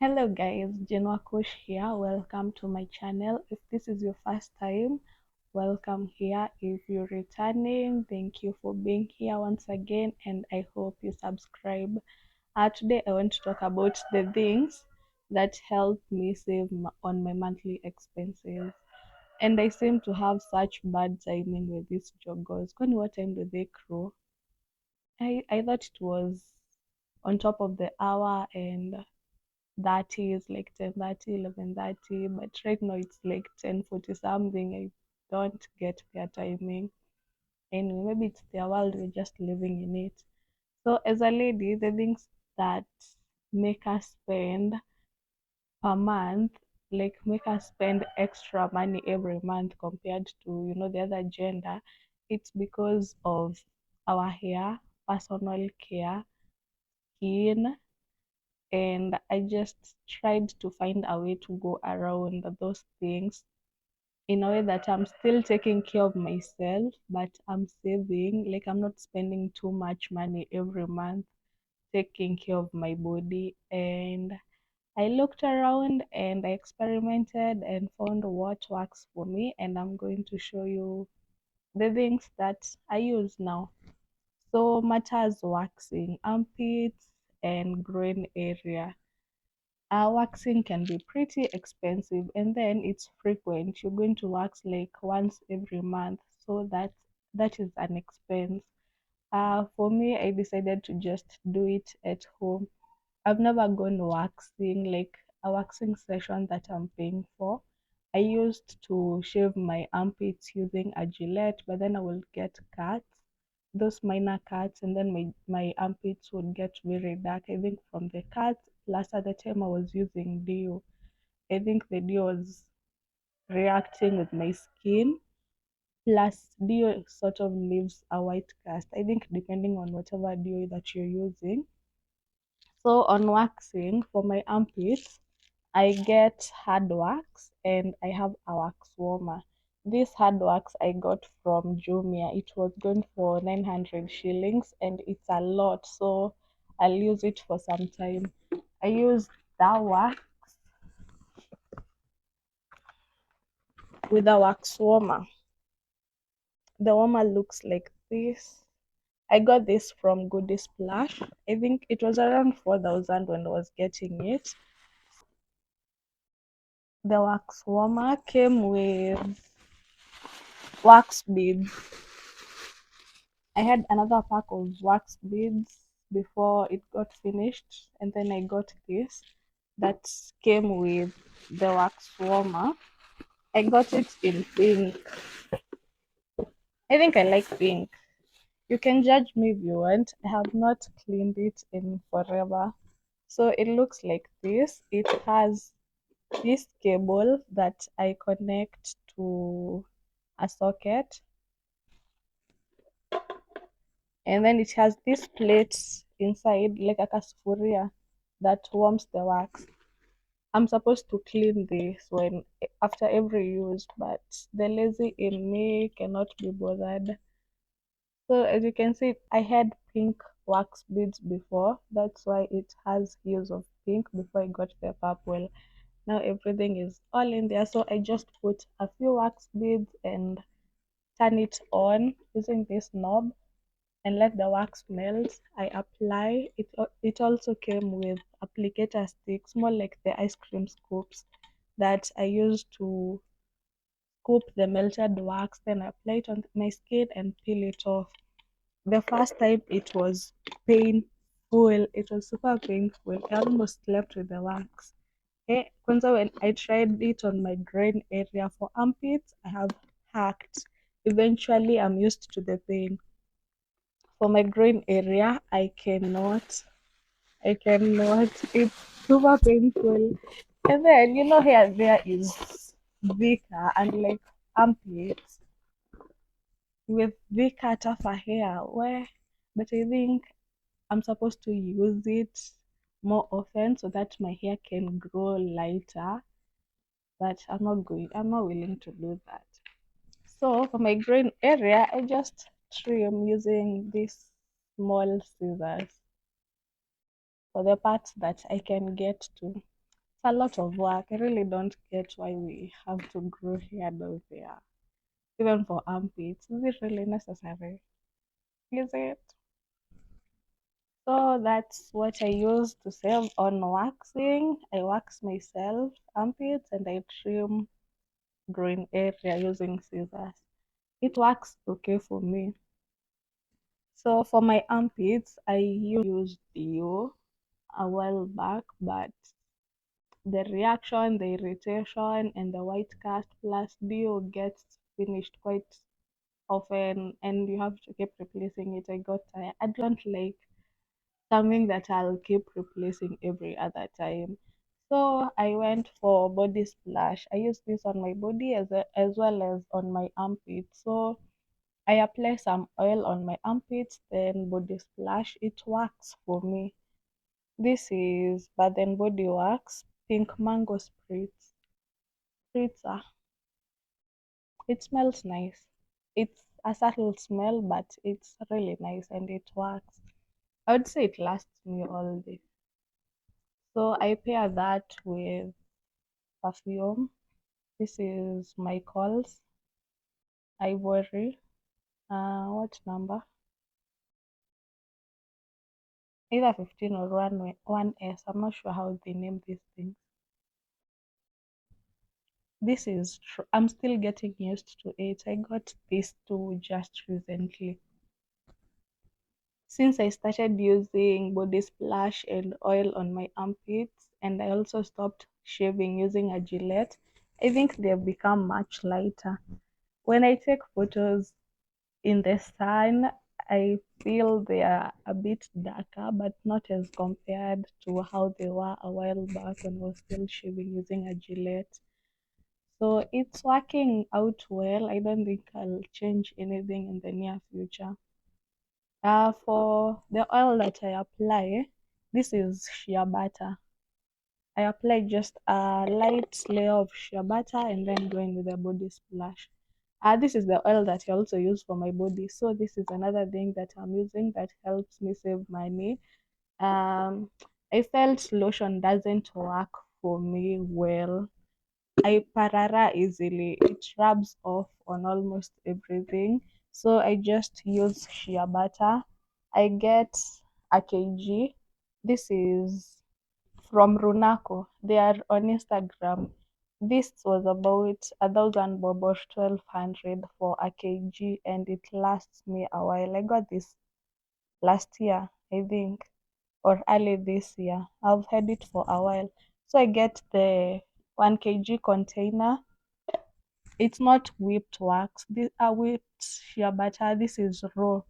Hello guys, Jenwa Kush here. Welcome to my channel. If this is your first time, welcome here. If you're returning, thank you for being here once again and I hope you subscribe. Today I want to talk about the things that help me save on my monthly expenses. And I seem to have such bad timing with these joggers. Kwani what time do they crow? I thought it was on top of the hour and 30 is like 10:30, 11:30, but right now it's like 10:40 something. I don't get their timing. Anyway, maybe it's their world, we're just living in it. So as a lady, the things that make us spend per month, like make us spend extra money every month compared to, the other gender, it's because of our hair, personal care, skin, and I just tried to find a way to go around those things in a way that I'm still taking care of myself, but I'm saving. Like I'm not spending too much money every month taking care of my body. And I looked around and I experimented and found what works for me, and I'm going to show you the things that I use now. So matters waxing armpits and groin area. Waxing can be pretty expensive and then it's frequent. You're going to wax like once every month, so that is an expense. For me, I decided to just do it at home. I've never gone waxing, like a waxing session that I'm paying for. I used to shave my armpits using a Gillette, but then I will get cuts, those minor cuts, and then my armpits would get very dark. I think from the cuts, plus at the time I was using Dio. I think the Dio was reacting with my skin. Plus, Dio sort of leaves a white cast. I think depending on whatever Dio that you're using. So on waxing for my armpits, I get hard wax and I have a wax warmer. This hard wax I got from Jumia. It was going for 900 shillings and it's a lot, so I'll use it for some time. I use that wax with a wax warmer. The warmer looks like this. I got this from Goody Splash. I think it was around 4,000 when I was getting it. The wax warmer came with wax beads. I had another pack of wax beads before it got finished, and then I got this that came with the wax warmer. I got it in pink. I think I like pink. You can judge me if you want. I have not cleaned it in forever. So it looks like this. It has this cable that I connect to a socket, and then it has this plate inside like a casufuria that warms the wax. I'm supposed to clean this when after every use, but the lazy in me cannot be bothered. So as you can see, I had pink wax beads before. That's why it has hues of pink before I got the purple. Now everything is all in there. So I just put a few wax beads and turn it on using this knob and let the wax melt. I apply it. It also came with applicator sticks, more like the ice cream scoops that I use to scoop the melted wax. Then I apply it on my skin and peel it off. The first time it was painful. It was super painful. I almost slept with the wax. Kwanza when I tried it on my groin area for armpits, I have hacked. Eventually, I'm used to the pain. For my groin area, I cannot. It's super painful. And then, here there is thicker and like armpits with thicker, tougher hair. Where, but I think I'm supposed to use it more often so that my hair can grow lighter. But I'm not willing to do that. So for my groin area, I just trim using these small scissors for the parts that I can get to. a lot of work. I really don't get why we have to grow hair down there. Even for armpits. Is it really necessary? Is it? So that's what I use to save on waxing. I wax myself armpits and I trim growing area using scissors. It works okay for me. So for my armpits, I used Dio a while back, but the reaction, the irritation, and the white cast plus Dio gets finished quite often, and you have to keep replacing it. I got tired. I don't like something that I'll keep replacing every other time. So I went for body splash. I use this on my body as well as on my armpits. So I apply some oil on my armpits, then body splash. It works for me. This is Bath and Body Works Pink Mango Spritzer. It smells nice. It's a subtle smell, but it's really nice and it works. I would say it lasts me all day. So I pair that with perfume. This is my calls. Ivory. What number? Either 15 or 1S. I'm not sure how they name these things. I'm still getting used to it. I got this too just recently. Since I started using body splash and oil on my armpits, and I also stopped shaving using a Gillette, I think they've become much lighter. When I take photos in the sun, I feel they are a bit darker, but not as compared to how they were a while back when I was still shaving using a Gillette. So it's working out well. I don't think I'll change anything in the near future. For the oil that I apply, this is shea butter. I apply just a light layer of shea butter and then go in with a body splash. This is the oil that I also use for my body. So this is another thing that I'm using that helps me save money. Um, I felt lotion doesn't work for me well. I parara easily. It rubs off on almost everything. So I just use shea butter. I get a kg. This is from Runako. They are on Instagram. This was about 1,000 bob or 1,200 for a kg, and it lasts me a while. I got this last year, I think, or early this year. I've had it for a while. So I get the 1 kg container. It's not whipped wax. This whipped shea butter. This is raw.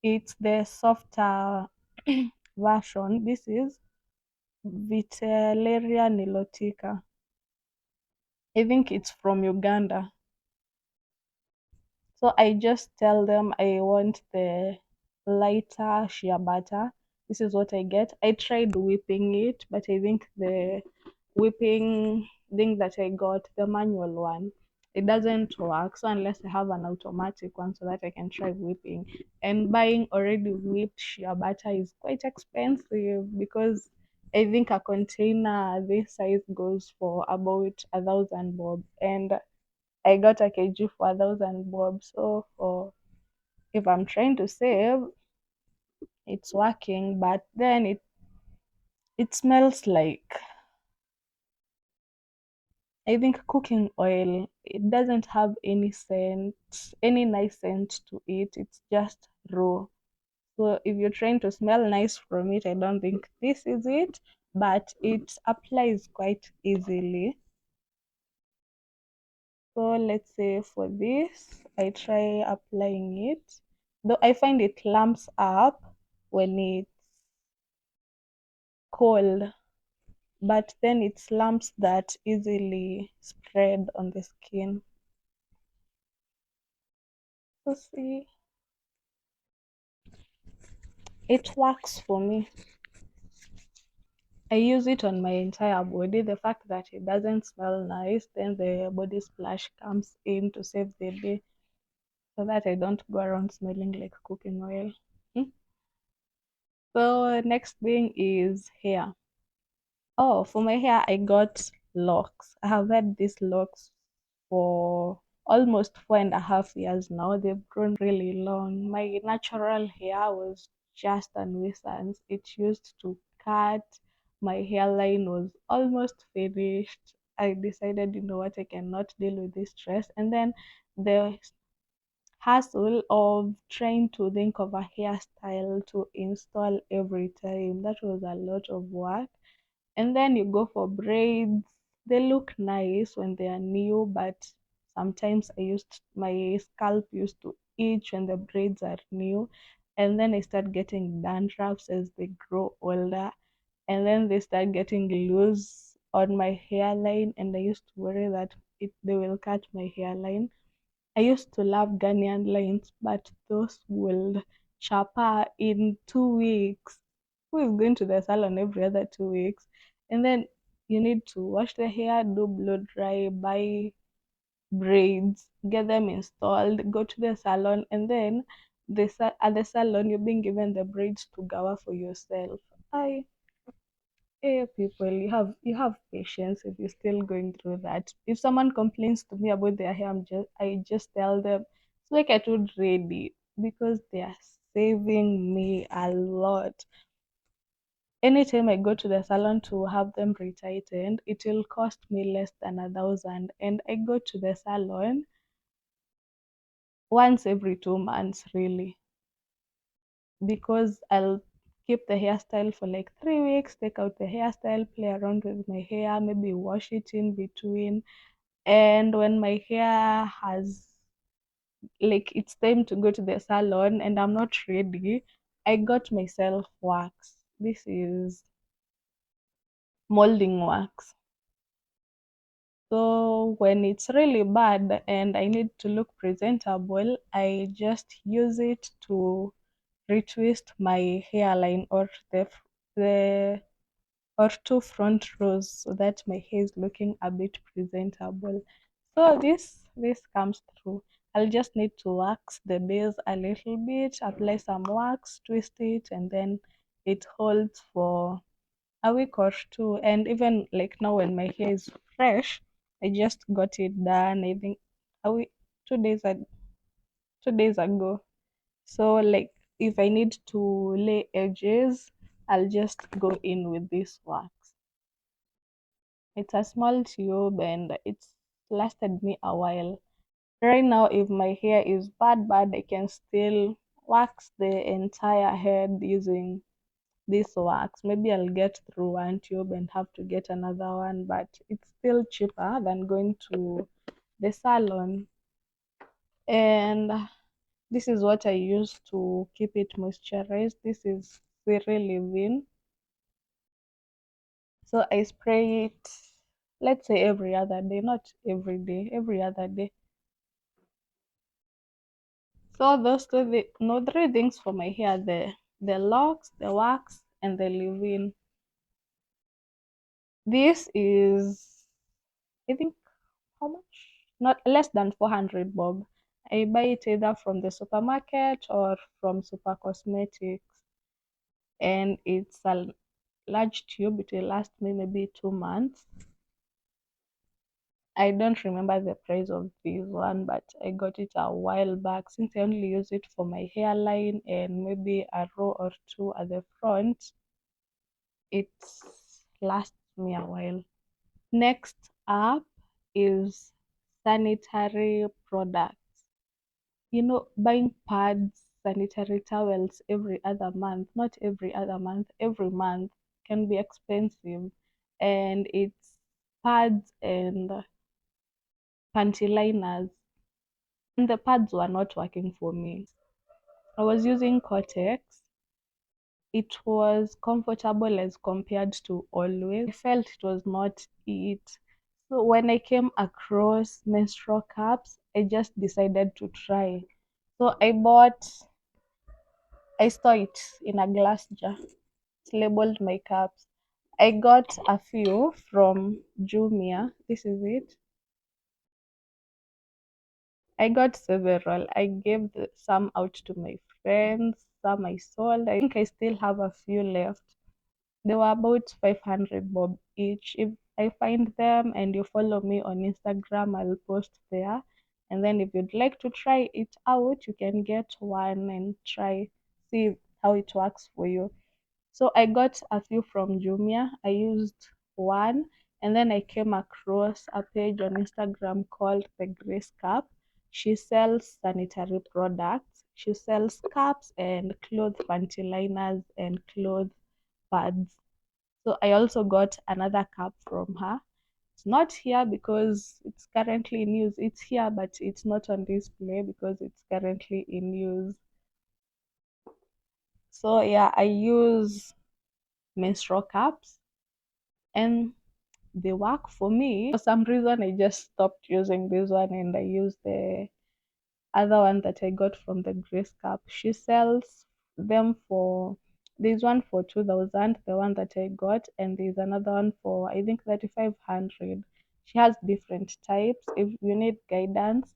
It's the softer version. This is Vitelleria nilotica. I think it's from Uganda. So I just tell them I want the lighter shea butter. This is what I get. I tried whipping it, but I think the whipping thing that I got, the manual one, it doesn't work. So unless I have an automatic one so that I can try whipping. And buying already whipped shea butter is quite expensive because I think a container this size goes for about 1,000 bob. And I got a kg for 1,000 bob. So for if I'm trying to save, it's working, but then it smells like, I think, cooking oil. It doesn't have any scent, any nice scent to it. It's just raw. So if you're trying to smell nice from it, I don't think this is it, but it applies quite easily. So let's say for this, I try applying it. Though I find it lamps up when it's cold, but then it's lumps that easily spread on the skin. So see, it works for me. I use it on my entire body. The fact that it doesn't smell nice, then the body splash comes in to save the day so that I don't go around smelling like cooking oil. Hmm. So next thing is hair. Oh, for my hair, I got locks. I have had these locks for almost 4.5 years now. They've grown really long. My natural hair was just a nuisance. It used to cut. My hairline was almost finished. I decided, you know what, I cannot deal with this stress. And then the hassle of trying to think of a hairstyle to install every time. That was a lot of work. And then you go for braids. They look nice when they are new, but sometimes my scalp used to itch when the braids are new. And then I start getting dandruffs as they grow older. And then they start getting loose on my hairline. And I used to worry that they will cut my hairline. I used to love Ghanaian lines, but those will chapa in 2 weeks. Who is going to the salon every other 2 weeks? And then you need to wash the hair, do blow dry, buy braids, get them installed, go to the salon, and then at the salon you're being given the braids to gawa for yourself. I people, you have patience if you're still going through that. If someone complains to me about their hair, I just tell them it's like I told ready because they are saving me a lot. Anytime I go to the salon to have them retightened, it will cost me less than 1,000, and I go to the salon once every 2 months, really, because I'll keep the hairstyle for like 3 weeks, take out the hairstyle, play around with my hair, maybe wash it in between. And when my hair has, like, it's time to go to the salon and I'm not ready, I got myself wax. This is molding wax. So when it's really bad and I need to look presentable, I just use it to retwist my hairline or the or two front rows so that my hair is looking a bit presentable. So this comes through. I'll just need to wax the base a little bit, apply some wax, twist it, and then it holds for a week or two. And even like now when my hair is fresh, I just got it done. I think a week, 2 days, 2 days ago. So like if I need to lay edges, I'll just go in with this wax. It's a small tube and it's lasted me a while. Right now, if my hair is bad, I can still wax the entire head using this wax. Maybe I'll get through one tube and have to get another one, but it's still cheaper than going to the salon. And this is what I use to keep it moisturized. This is really leave-in. So I spray it, let's say every other day, not every day, every other day. So those no, three things for my hair: the locks, the wax, and the leave-in. This is, I think, how much? Not less than 400 bob. I buy it either from the supermarket or from Super Cosmetics, and it's a large tube. It will last me maybe 2 months. I don't remember the price of this one, but I got it a while back. Since I only use it for my hairline and maybe a row or two at the front, it lasts me a while. Next up is sanitary products. Buying pads, sanitary towels every other month, not every other month, every month can be expensive. And it's pads and panty liners. And the pads were not working for me. I was using Cortex. It was comfortable as compared to always. I felt it was not it. So when I came across menstrual cups, I just decided to try. So I store it in a glass jar. It's labeled my cups. I got a few from Jumia. This is it. I got several. I gave some out to my friends, some I sold. I think I still have a few left. They were about 500 bob each. If I find them and you follow me on Instagram, I'll post there. And then if you'd like to try it out, you can get one and try, see how it works for you. So I got a few from Jumia. I used one, and then I came across a page on Instagram called the Grace Cup. She sells sanitary products. She sells cups and cloth panty liners and cloth pads. So I also got another cup from her. It's not here because it's currently in use. It's here, but it's not on display because it's currently in use. So yeah, I use menstrual cups and they work for me. For some reason, I just stopped using this one and I use the other one that I got from the Grace Cup. She sells them for, there's one for 2000, the one that I got, and there's another one for I think 3500. She has different types. If you need guidance,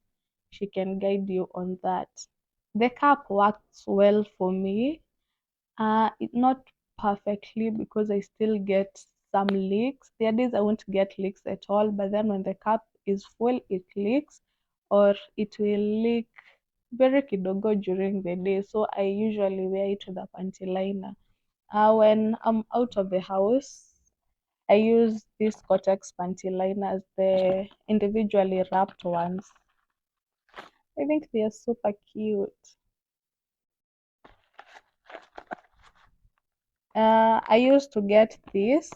she can guide you on that. The cup works well for me. It not perfectly because I still get some leaks. There are days I won't get leaks at all, but then when the cup is full, it leaks, or it will leak very kidogo during the day. So I usually wear it with a panty liner. When I'm out of the house, I use these Cortex panty liners, the individually wrapped ones. I think they are super cute. I used to get this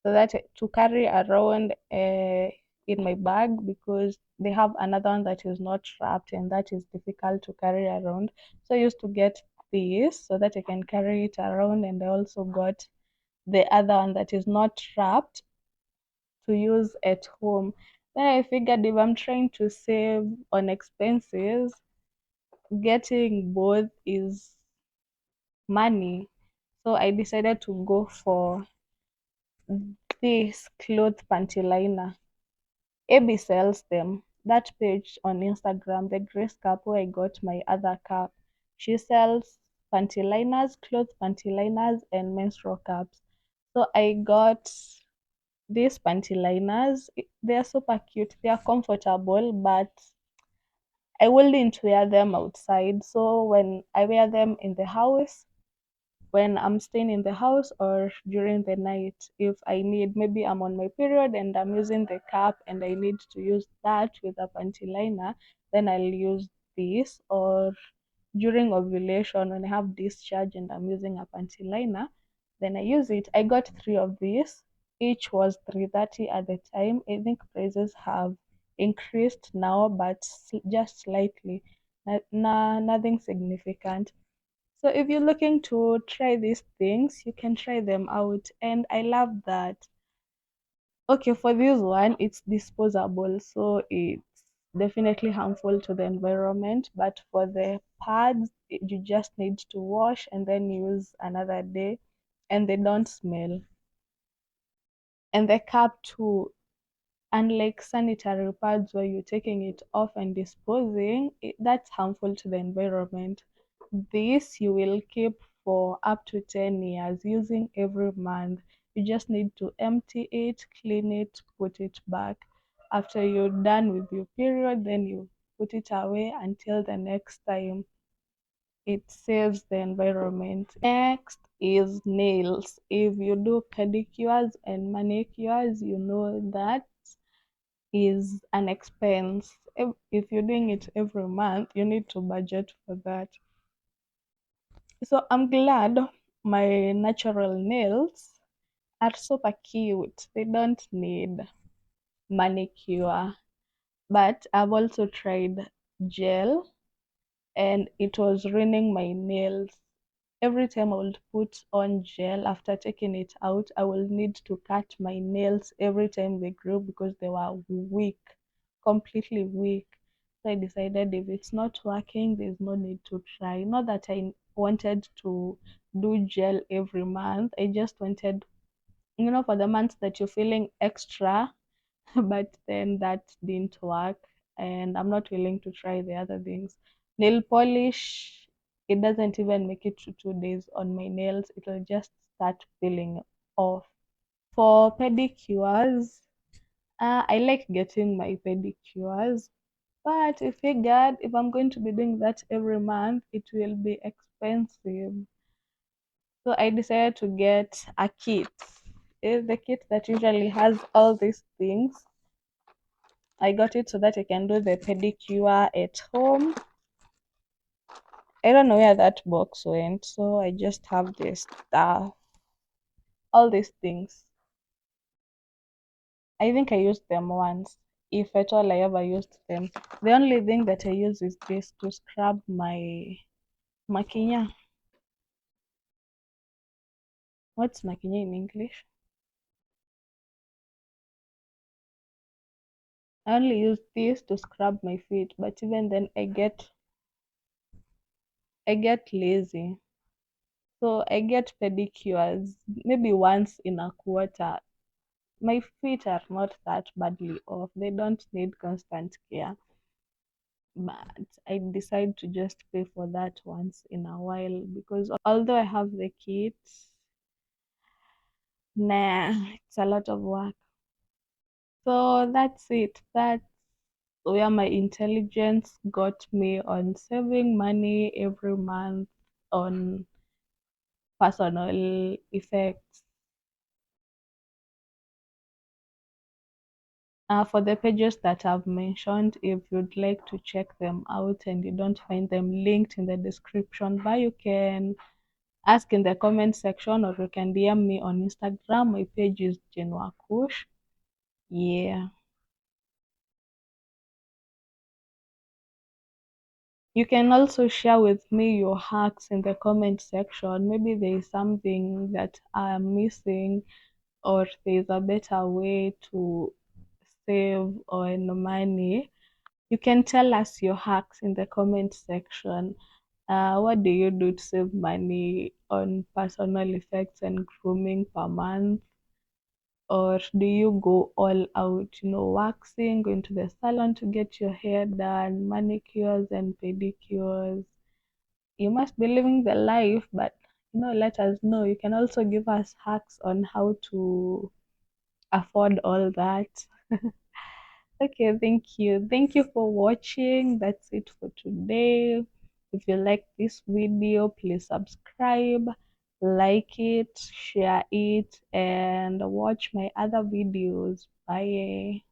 so that to carry around in my bag because they have another one that is not wrapped and that is difficult to carry around. So I used to get this so that I can carry it around, and I also got the other one that is not wrapped to use at home. Then I figured if I'm trying to save on expenses, getting both is money. So I decided to go for this cloth panty liner. AB sells them. That page on Instagram, the Grace Cup where I got my other cup. She sells panty liners, cloth panty liners, and menstrual cups. So I got these panty liners. They're super cute. They are comfortable, but I wouldn't wear them outside. So when I wear them in the house, when I'm staying in the house or during the night, if I need, maybe I'm on my period and I'm using the cup and I need to use that with a panty liner, then I'll use this. Or during ovulation, when I have discharge and I'm using a panty liner, then I use it. I got three of these. Each was 330 at the time. I think prices have increased now, but just slightly. Nothing significant. So if you're looking to try these things, you can try them out. And I love that. Okay, for this one, it's disposable, so it's definitely harmful to the environment. But for the pads, you just need to wash and then use another day, and they don't smell. And the cap too, unlike sanitary pads where you're taking it off and disposing, that's harmful to the environment. This you will keep for up to 10 years using every month. You just need to empty it, clean it, put it back. After you're done with your period, then you put it away until the next time. It saves the environment. Next is nails. If you do pedicures and manicures, you know that is an expense. If you're doing it every month, you need to budget for that. So I'm glad my natural nails are super cute. They don't need manicure. But I've also tried gel and it was ruining my nails. Every time I would put on gel after taking it out, I will need to cut my nails every time they grew because they were weak, completely weak. So I decided if it's not working, there's no need to try. Not that I wanted to do gel every month. I just wanted, for the months that you're feeling extra, but then that didn't work, and I'm not willing to try the other things. Nail polish, it doesn't even make it to 2 days on my nails. It'll just start peeling off. For pedicures, I like getting my pedicures, but I figured if I'm going to be doing that every month, it will be expensive. So I decided to get a kit. It's the kit that usually has all these things. I got it so that I can do the pedicure at home. I don't know where that box went, so I just have this stuff, all these things. I think I used them once, if at all I ever used them. The only thing that I use is this to scrub my makinya. What's makinya in English? I only use this to scrub my feet, but even then I get lazy. So I get pedicures maybe once in a quarter. My feet are not that badly off. They don't need constant care. But I decide to just pay for that once in a while because although I have the kit, nah, it's a lot of work. So that's it. That's where my intelligence got me on saving money every month on personal effects. For the pages that I've mentioned, if you'd like to check them out and you don't find them linked in the description bar, you can ask in the comment section or you can DM me on Instagram. My page is Jenwa Kush. Yeah. You can also share with me your hacks in the comment section. Maybe there is something that I am missing or there's a better way to save on money. You can tell us your hacks in the comment section. What do you do to save money on personal effects and grooming per month? Or do you go all out, waxing, going to the salon to get your hair done, manicures and pedicures? You must be living the life, but let us know. You can also give us hacks on how to afford all that. Okay, thank you. Thank you for watching. That's it for today. If you like this video, please subscribe, like it, share it, and watch my other videos. Bye.